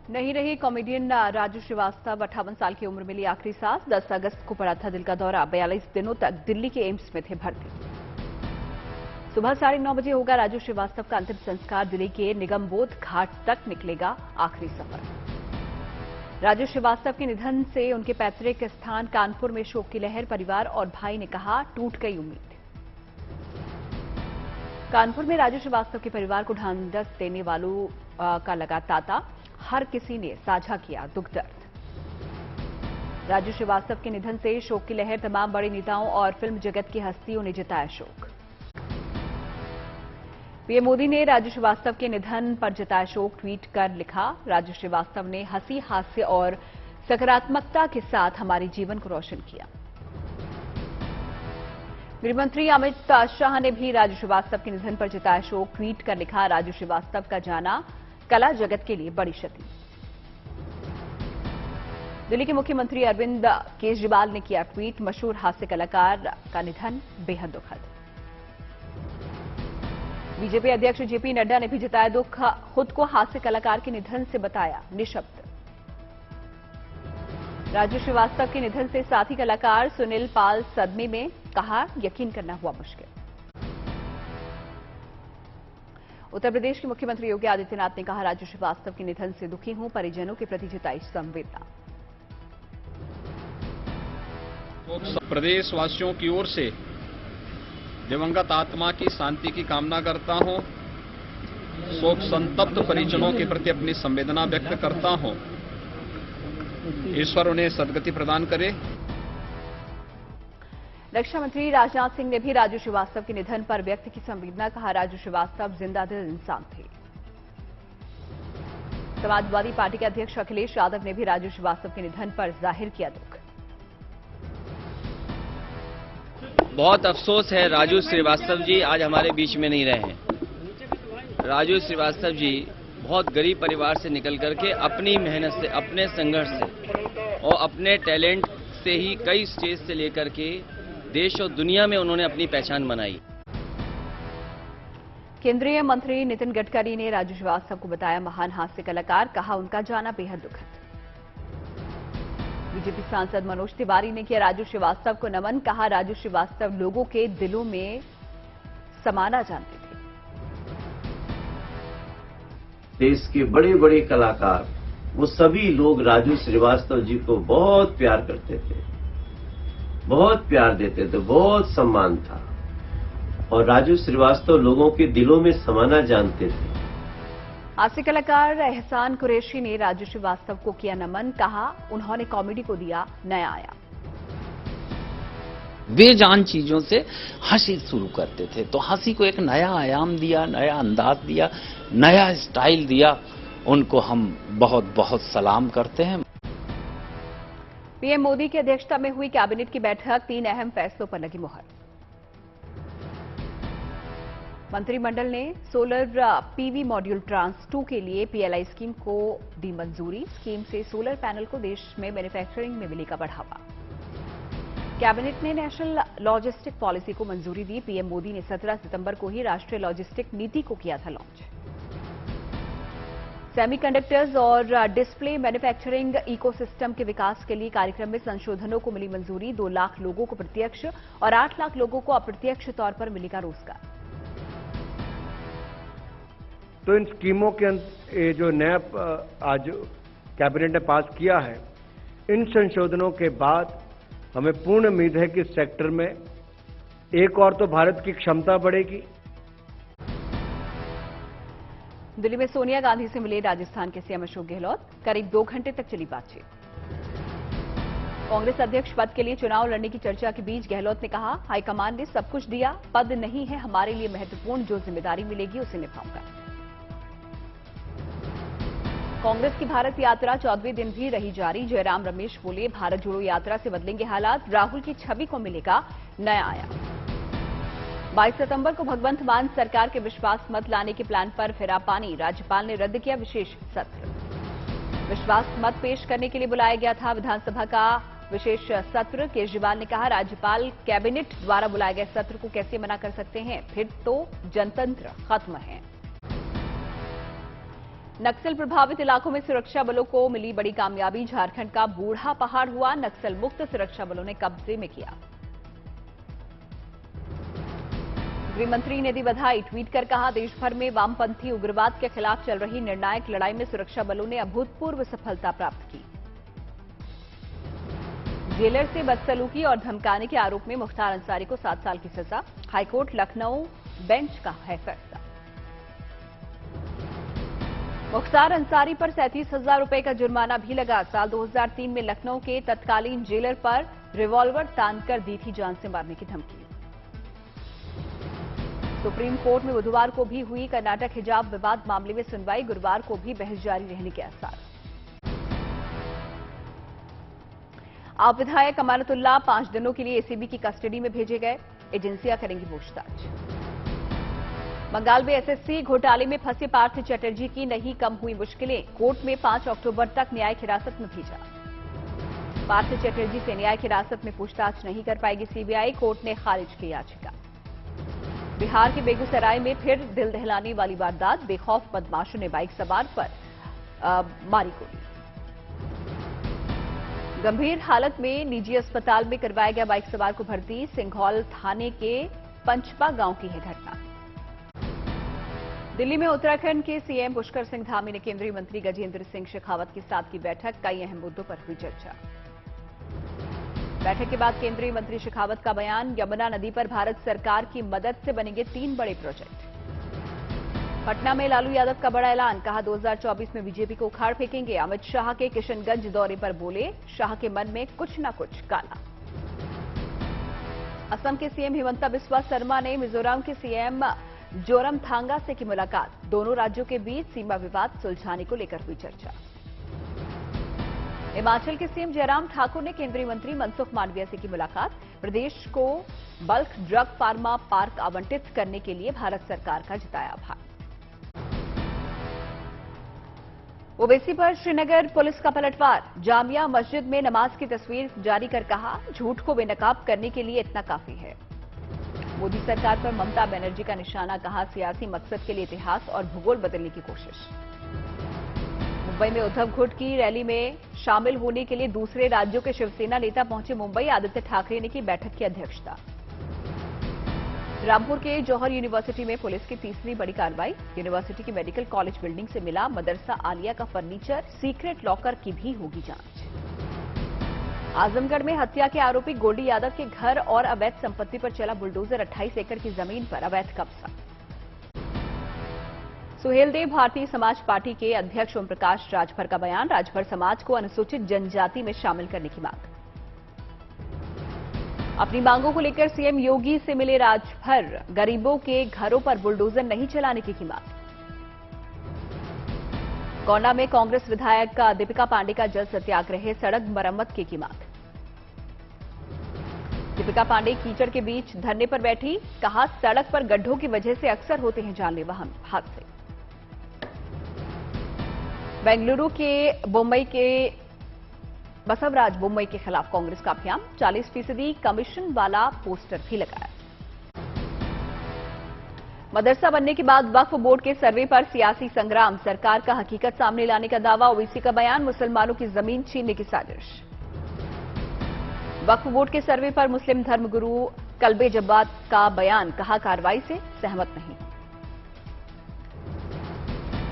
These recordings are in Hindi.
नहीं रही कॉमेडियन राजू श्रीवास्तव 58 साल की उम्र में ली आखिरी सांस। 10 अगस्त को पड़ा था दिल का दौरा। 42 दिनों तक दिल्ली के एम्स में थे भर्ती। सुबह 9:30 बजे होगा राजू श्रीवास्तव का अंतिम संस्कार। दिल्ली के निगमबोध घाट तक निकलेगा आखिरी सफर। राजू श्रीवास्तव के निधन से उनके पैतृक स्थान कानपुर में शोक की लहर। परिवार और भाई ने कहा, टूट गई उम्मीद। कानपुर में राजू श्रीवास्तव के परिवार को ढांढस देने वालों का लगा तांता। हर किसी ने साझा किया दुख दर्द। राजू श्रीवास्तव के निधन से शोक की लहर। तमाम बड़े नेताओं और फिल्म जगत की हस्तियों ने जताया शोक। पीएम मोदी ने राजू श्रीवास्तव के निधन पर जताया शोक। ट्वीट कर लिखा, राजू श्रीवास्तव ने हंसी, हास्य और सकारात्मकता के साथ हमारे जीवन को रोशन किया। गृहमंत्री अमित शाह ने भी राजू श्रीवास्तव के निधन पर जताया शोक। ट्वीट कर लिखा, राजू श्रीवास्तव का जाना कला जगत के लिए बड़ी क्षति। दिल्ली के मुख्यमंत्री अरविंद केजरीवाल ने किया ट्वीट, मशहूर हास्य कलाकार का निधन बेहद दुखद। बीजेपी अध्यक्ष जेपी नड्डा ने भी जताया दुख। खुद को हास्य कलाकार के निधन से बताया निःशब्द। राजू श्रीवास्तव के निधन से साथी कलाकार सुनील पाल सदमे में। कहा, यकीन करना हुआ मुश्किल। उत्तर प्रदेश के मुख्यमंत्री योगी आदित्यनाथ ने कहा, राजू श्रीवास्तव के निधन से दुखी हूं। परिजनों के प्रति जताई संवेदना। प्रदेशवासियों की ओर से दिवंगत आत्मा की शांति की कामना करता हूं। शोक संतप्त परिजनों के प्रति अपनी संवेदना व्यक्त करता हूं। ईश्वर उन्हें सद्गति प्रदान करे। रक्षा मंत्री राजनाथ सिंह ने भी राजू श्रीवास्तव के निधन पर व्यक्त की संवेदना। कहा, राजू श्रीवास्तव जिंदा दिल इंसान थे। समाजवादी पार्टी के अध्यक्ष अखिलेश यादव ने भी राजू श्रीवास्तव के निधन पर जाहिर किया दुख। बहुत अफसोस है, राजू श्रीवास्तव जी आज हमारे बीच में नहीं रहे हैं। राजू श्रीवास्तव जी बहुत गरीब परिवार से निकल करके अपनी मेहनत से, अपने संघर्ष से और अपने टैलेंट से ही कई स्टेज से लेकर के देश और दुनिया में उन्होंने अपनी पहचान बनाई। केंद्रीय मंत्री नितिन गडकरी ने राजू श्रीवास्तव को बताया महान हास्य कलाकार। कहा, उनका जाना बेहद दुखद। बीजेपी सांसद मनोज तिवारी ने किया राजू श्रीवास्तव को नमन। कहा, राजू श्रीवास्तव लोगों के दिलों में समाना जानते थे। देश के बड़े बड़े कलाकार, वो सभी लोग राजू श्रीवास्तव जी को बहुत प्यार करते थे, बहुत प्यार देते थे, बहुत सम्मान था। और राजू श्रीवास्तव लोगों के दिलों में समाना जानते थे। हास्य कलाकार एहसान कुरैशी ने राजू श्रीवास्तव को किया नमन। कहा, उन्होंने कॉमेडी को दिया नया आयाम। बेजान चीजों से हंसी शुरू करते थे, तो हंसी को एक नया आयाम दिया, नया अंदाज दिया, नया स्टाइल दिया। उनको हम बहुत बहुत सलाम करते हैं। पीएम मोदी की अध्यक्षता में हुई कैबिनेट की बैठक। 3 अहम फैसलों पर लगी मुहर। मंत्रिमंडल ने सोलर पीवी मॉड्यूल ट्रांस 2 के लिए पीएलआई स्कीम को दी मंजूरी। स्कीम से सोलर पैनल को देश में मैन्युफैक्चरिंग में मिलेगा बढ़ावा। कैबिनेट ने नेशनल लॉजिस्टिक पॉलिसी को मंजूरी दी। पीएम मोदी ने 17 सितंबर को ही राष्ट्रीय लॉजिस्टिक नीति को किया था लॉन्च। सेमीकंडक्टर्स और डिस्प्ले मैन्युफैक्चरिंग इकोसिस्टम के विकास के लिए कार्यक्रम में संशोधनों को मिली मंजूरी। 2 लाख लोगों को प्रत्यक्ष और 8 लाख लोगों को अप्रत्यक्ष तौर पर मिलेगा रोजगार। तो इन स्कीमों के ये जो नया आज कैबिनेट ने पास किया है, इन संशोधनों के बाद हमें पूर्ण उम्मीद है कि इस सेक्टर में एक और तो भारत की क्षमता बढ़ेगी। दिल्ली में सोनिया गांधी से मिले राजस्थान के सीएम अशोक गहलोत। करीब 2 घंटे तक चली बातचीत। कांग्रेस अध्यक्ष पद के लिए चुनाव लड़ने की चर्चा के बीच गहलोत ने कहा, हाईकमान ने सब कुछ दिया, पद नहीं है हमारे लिए महत्वपूर्ण, जो जिम्मेदारी मिलेगी उसे निभाऊंगा। कांग्रेस की भारत यात्रा 14वें दिन भी रही जारी। जयराम रमेश बोले, भारत जोड़ो यात्रा से बदलेंगे हालात। राहुल की छवि को मिलेगा नया आयाम। 22 सितंबर को भगवंत मान सरकार के विश्वास मत लाने के प्लान पर फिरा पानी। राज्यपाल ने रद्द किया विशेष सत्र। विश्वास मत पेश करने के लिए बुलाया गया था विधानसभा का विशेष सत्र। केजरीवाल ने कहा, राज्यपाल कैबिनेट द्वारा बुलाए गए सत्र को कैसे मना कर सकते हैं, फिर तो जनतंत्र खत्म है। नक्सल प्रभावित इलाकों में सुरक्षा बलों को मिली बड़ी कामयाबी। झारखंड का बूढ़ा पहाड़ हुआ नक्सल मुक्त, सुरक्षा बलों ने कब्जे में किया। गृह मंत्री ने दी बधाई, ट्वीट कर कहा, देश भर में वामपंथी उग्रवाद के खिलाफ चल रही निर्णायक लड़ाई में सुरक्षा बलों ने अभूतपूर्व सफलता प्राप्त की। जेलर से बदसलूकी और धमकाने के आरोप में मुख्तार अंसारी को 7 साल की सजा। हाईकोर्ट लखनऊ बेंच का है फैसला। मुख्तार अंसारी पर 37,000 रुपए का जुर्माना भी लगा। साल 2003 में लखनऊ के तत्कालीन जेलर पर रिवॉल्वर तानकर दी थी जान से मारने की धमकी। सुप्रीम कोर्ट में बुधवार को भी हुई कर्नाटक हिजाब विवाद मामले में सुनवाई। गुरुवार को भी बहस जारी रहने के आसार। आप विधायक अमानतुल्लाह 5 दिनों के लिए एसीबी की कस्टडी में भेजे गए। एजेंसियां करेंगी पूछताछ। बंगाल में एसएससी घोटाले में फंसे पार्थ चटर्जी की नहीं कम हुई मुश्किलें। कोर्ट में 5 अक्टूबर तक न्यायिक हिरासत में भेजा। पार्थ चटर्जी से न्यायिक हिरासत में पूछताछ नहीं कर पाएगी सीबीआई, कोर्ट ने खारिज की याचिका। बिहार के बेगूसराय में फिर दिल दहलाने वाली वारदात। बेखौफ बदमाशों ने बाइक सवार पर मारी गोली। गंभीर हालत में निजी अस्पताल में करवाया गया बाइक सवार को भर्ती। सिंघौल थाने के पंचपा गांव की है घटना। दिल्ली में उत्तराखंड के सीएम पुष्कर सिंह धामी ने केंद्रीय मंत्री गजेंद्र सिंह शेखावत के साथ की बैठक। कई अहम मुद्दों पर हुई चर्चा। बैठक के बाद केंद्रीय मंत्री शेखावत का बयान, यमुना नदी पर भारत सरकार की मदद से बनेंगे 3 बड़े प्रोजेक्ट। पटना में लालू यादव का बड़ा ऐलान, कहा 2024 में बीजेपी को उखाड़ फेंकेंगे। अमित शाह के किशनगंज दौरे पर बोले, शाह के मन में कुछ न कुछ काला। असम के सीएम हिमंता बिस्वा शर्मा ने मिजोरम के सीएम जोरमथांगा से की मुलाकात। दोनों राज्यों के बीच सीमा विवाद सुलझाने को लेकर हुई चर्चा। हिमाचल के सीएम जयराम ठाकुर ने केंद्रीय मंत्री मनसुख मांडविया से की मुलाकात। प्रदेश को बल्क ड्रग फार्मा पार्क आवंटित करने के लिए भारत सरकार का जताया आभार। ओवैसी पर श्रीनगर पुलिस का पलटवार। जामिया मस्जिद में नमाज की तस्वीर जारी कर कहा, झूठ को बेनकाब करने के लिए इतना काफी है। मोदी सरकार पर ममता बनर्जी का निशाना, कहा सियासी मकसद के लिए इतिहास और भूगोल बदलने की कोशिश। मुंबई में उद्धव गुट की रैली में शामिल होने के लिए दूसरे राज्यों के शिवसेना नेता पहुंचे मुंबई। आदित्य ठाकरे ने की बैठक की अध्यक्षता। रामपुर के जौहर यूनिवर्सिटी में पुलिस की तीसरी बड़ी कार्रवाई। यूनिवर्सिटी की मेडिकल कॉलेज बिल्डिंग से मिला मदरसा आलिया का फर्नीचर, सीक्रेट लॉकर की भी होगी जांच। आजमगढ़ में हत्या के आरोपी गोल्डी यादव के घर और अवैध संपत्ति पर चला बुलडोजर। 28 एकड़ की जमीन पर अवैध कब्जा। सुहेलदेव भारतीय समाज पार्टी के अध्यक्ष ओम प्रकाश राजभर का बयान, राजभर समाज को अनुसूचित जनजाति में शामिल करने की मांग। अपनी मांगों को लेकर सीएम योगी से मिले राजभर, गरीबों के घरों पर बुलडोजर नहीं चलाने की मांग। गोंडा में कांग्रेस विधायक दीपिका पांडे का जल सत्याग्रह, सड़क मरम्मत की मांग। दीपिका पांडे कीचड़ के बीच धरने पर बैठी, कहा सड़क पर गड्ढों की वजह से अक्सर होते हैं जानलेवा हादसे। बेंगलुरु के मुंबई के बसवराज मुंबई के खिलाफ कांग्रेस का अभियान, 40% कमीशन वाला पोस्टर भी लगाया। मदरसा बनने के बाद वक्फ बोर्ड के सर्वे पर सियासी संग्राम, सरकार का हकीकत सामने लाने का दावा। ओवैसी का बयान, मुसलमानों की जमीन छीनने की साजिश। वक्फ बोर्ड के सर्वे पर मुस्लिम धर्मगुरु कल्बे जब्बार का बयान, कहा कार्रवाई से सहमत नहीं।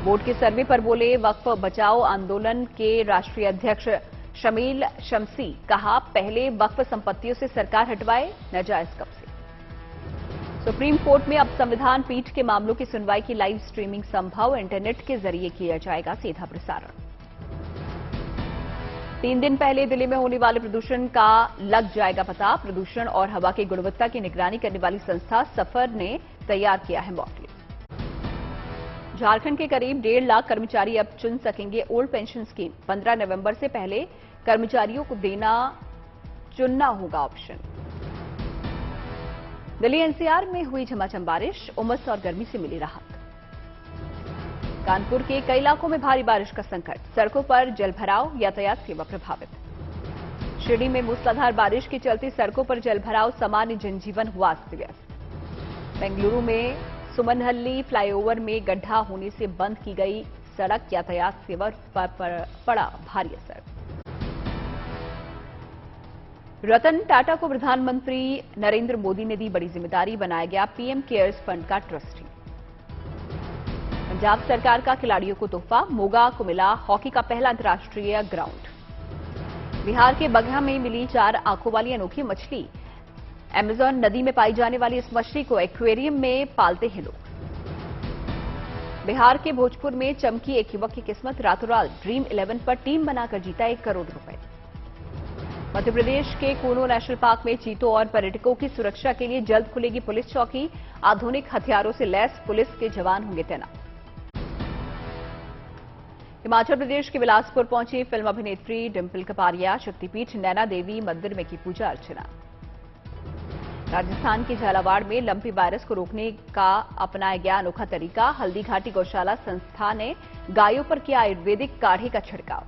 बोर्ड के सर्वे पर बोले वक्फ बचाओ आंदोलन के राष्ट्रीय अध्यक्ष शमील शमसी, कहा पहले वक्फ संपत्तियों से सरकार हटवाए नाजायज कब्जे। सुप्रीम कोर्ट में अब संविधान पीठ के मामलों की सुनवाई की लाइव स्ट्रीमिंग संभव, इंटरनेट के जरिए किया जाएगा सीधा प्रसारण। 3 दिन पहले दिल्ली में होने वाले प्रदूषण का लग जाएगा पता। प्रदूषण और हवा की गुणवत्ता की निगरानी करने वाली संस्था सफर ने तैयार किया है मॉडल। झारखंड के करीब 1.5 लाख कर्मचारी अब चुन सकेंगे ओल्ड पेंशन स्कीम। 15 नवंबर से पहले कर्मचारियों को चुनना होगा ऑप्शन। दिल्ली एनसीआर में हुई झमाझम बारिश, उमस और गर्मी से मिली राहत। कानपुर के कई इलाकों में भारी बारिश का संकट, सड़कों पर जलभराव, यातायात सेवा प्रभावित। शिरडी में मूसलाधार बारिश के चलते सड़कों पर जलभराव, सामान्य जनजीवन हुआ अस्त व्यस्त। बेंगलुरु में सुमनहल्ली फ्लाईओवर में गड्ढा होने से बंद की गई सड़क यातायात सेवा पर पड़ा भारी असर। रतन टाटा को प्रधानमंत्री नरेंद्र मोदी ने दी बड़ी जिम्मेदारी, बनाया गया पीएम केयर्स फंड का ट्रस्टी। पंजाब सरकार का खिलाड़ियों को तोहफा, मोगा को मिला हॉकी का पहला अंतर्राष्ट्रीय ग्राउंड। बिहार के बगहा में मिली 4 आंखों वाली अनोखी मछली। अमेजन नदी में पाई जाने वाली इस मछली को एक्वेरियम में पालते हैं लोग। बिहार के भोजपुर में चमकी एक युवक की किस्मत, रातों रात ड्रीम 11 पर टीम बनाकर जीता 1 करोड़ रुपए। मध्य प्रदेश के कूनो नेशनल पार्क में चीतों और पर्यटकों की सुरक्षा के लिए जल्द खुलेगी पुलिस चौकी, आधुनिक हथियारों से लैस पुलिस के जवान होंगे तैनात। हिमाचल प्रदेश के बिलासपुर पहुंची फिल्म अभिनेत्री डिंपल कपाड़िया, शक्तिपीठ नैना देवी मंदिर में की पूजा अर्चना। राजस्थान के झालावाड़ में लंपी वायरस को रोकने का अपनाया गया अनोखा तरीका, हल्दी घाटी गौशाला संस्था ने गायों पर किया आयुर्वेदिक काढ़े का छिड़काव।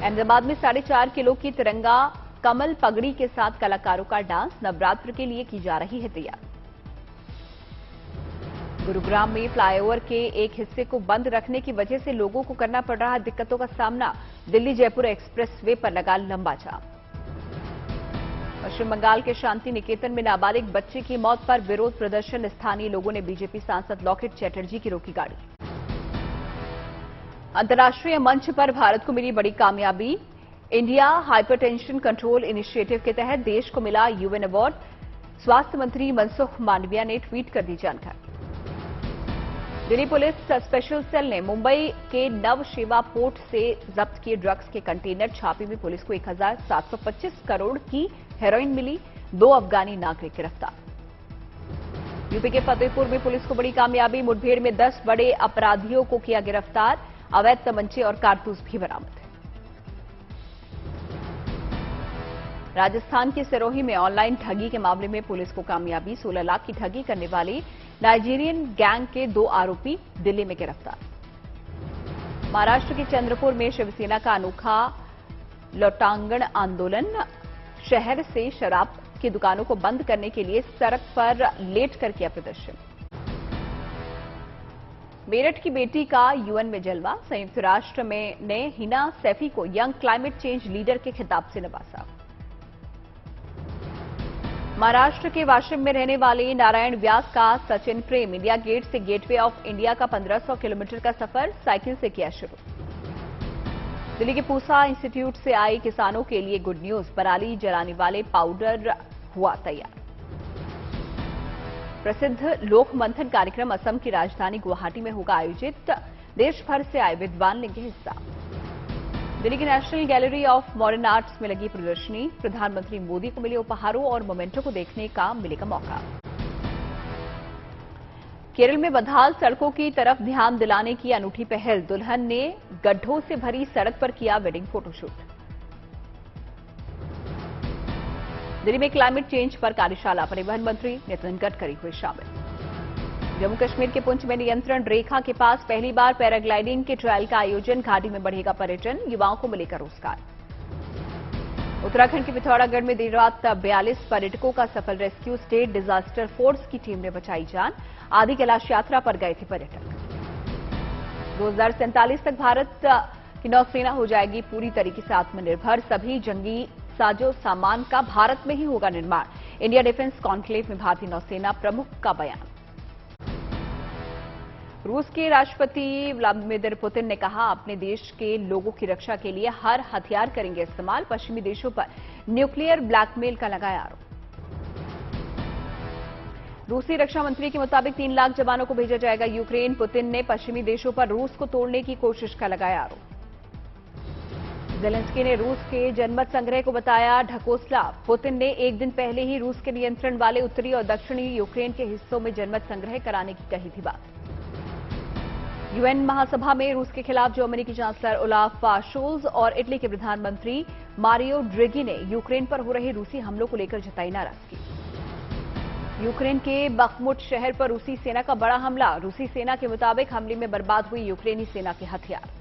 अहमदाबाद में 4.5 किलो की तिरंगा कमल पगड़ी के साथ कलाकारों का डांस, नवरात्र के लिए की जा रही है तैयार। गुरुग्राम में फ्लाईओवर के एक हिस्से को बंद रखने की वजह से लोगों को करना पड़ रहा दिक्कतों का सामना, दिल्ली जयपुर एक्सप्रेसवे पर लगा लंबा जाम। पश्चिम बंगाल के शांति निकेतन में नाबालिग बच्चे की मौत पर विरोध प्रदर्शन, स्थानीय लोगों ने बीजेपी सांसद लॉकेट चैटर्जी की रोकी गाड़ी। अंतर्राष्ट्रीय मंच पर भारत को मिली बड़ी कामयाबी, इंडिया हाइपरटेंशन कंट्रोल इनिशिएटिव के तहत देश को मिला यूएन अवार्ड। स्वास्थ्य मंत्री मनसुख मांडविया ने ट्वीट कर दी जानकारी। दिल्ली पुलिस स्पेशल सेल ने मुंबई के नव शेवा पोर्ट से जब्त किए ड्रग्स के कंटेनर, छापे में पुलिस को 1725 करोड़ की हेरोइन मिली, 2 अफगानी नागरिक गिरफ्तार। यूपी के फतेहपुर में पुलिस को बड़ी कामयाबी, मुठभेड़ में 10 बड़े अपराधियों को किया गिरफ्तार, अवैध तमंचे और कारतूस भी बरामद। राजस्थान के सिरोही में ऑनलाइन ठगी के मामले में पुलिस को कामयाबी, 16 लाख की ठगी करने वाली नाइजीरियन गैंग के 2 आरोपी दिल्ली में गिरफ्तार। महाराष्ट्र के चंद्रपुर में शिवसेना का अनोखा लौटांगन आंदोलन, शहर से शराब की दुकानों को बंद करने के लिए सड़क पर लेट कर किया प्रदर्शन। मेरठ की बेटी का यूएन में जलवा, संयुक्त राष्ट्र में ने हिना सैफी को यंग क्लाइमेट चेंज लीडर के खिताब से नवाजा। महाराष्ट्र के वाशिम में रहने वाले नारायण व्यास का सचिन प्रेम इंडिया गेट से गेटवे ऑफ इंडिया का 1500 किलोमीटर का सफर साइकिल से किया शुरू। दिल्ली के पूसा इंस्टीट्यूट से आए किसानों के लिए गुड न्यूज, पराली जलाने वाले पाउडर हुआ तैयार। प्रसिद्ध लोक मंथन कार्यक्रम असम की राजधानी गुवाहाटी में होगा आयोजित, देश भर से आए विद्वान लेंगे हिस्सा। दिल्ली की national gallery of modern arts में लगी प्रदर्शनी, प्रधानमंत्री मोदी को मिले उपहारों और मोमेंटो को देखने का मिलेगा मौका। केरल में बदहाल सड़कों की तरफ ध्यान दिलाने की अनूठी पहल, दुल्हन ने गड्ढों से भरी सड़क पर किया वेडिंग फोटोशूट। दिल्ली में क्लाइमेट चेंज पर कार्यशाला, परिवहन मंत्री नितिन गडकरी हुए शामिल। जम्मू कश्मीर के पुंछ में नियंत्रण रेखा के पास पहली बार पैराग्लाइडिंग के ट्रायल का आयोजन, घाटी में बढ़ेगा पर्यटन, युवाओं को मिलेगा रोजगार। उत्तराखंड के पिथौरागढ़ में देर रात 42 पर्यटकों का सफल रेस्क्यू, स्टेट डिजास्टर फोर्स की टीम ने बचाई जान, आदि कैलाश यात्रा पर गए थे पर्यटक। 2047 तक भारत की नौसेना हो जाएगी पूरी तरीके से आत्मनिर्भर, सभी जंगी साजो सामान का भारत में ही होगा निर्माण, इंडिया डिफेंस कॉन्क्लेव में भारतीय नौसेना प्रमुख का बयान। रूस के राष्ट्रपति व्लादिमीर पुतिन ने कहा, अपने देश के लोगों की रक्षा के लिए हर हथियार करेंगे इस्तेमाल, पश्चिमी देशों पर न्यूक्लियर ब्लैकमेल का लगाया आरोप। रूसी रक्षा मंत्री के मुताबिक 3 लाख जवानों को भेजा जाएगा यूक्रेन, पुतिन ने पश्चिमी देशों पर रूस को तोड़ने की कोशिश का लगाया आरोप। जेलेंस्की ने रूस के जनमत संग्रह को बताया ढकोसला, पुतिन ने एक दिन पहले ही रूस के नियंत्रण वाले उत्तरी और दक्षिणी यूक्रेन के हिस्सों में जनमत संग्रह कराने की कही थी बात। यूएन महासभा में रूस के खिलाफ जर्मनी की चांसलर ओलाफ शोल्ज और इटली के प्रधानमंत्री मारियो ड्रेगी ने यूक्रेन पर हो रहे रूसी हमलों को लेकर जताई नाराजगी। यूक्रेन के बखमुट शहर पर रूसी सेना का बड़ा हमला, रूसी सेना के मुताबिक हमले में बर्बाद हुई यूक्रेनी सेना के हथियार।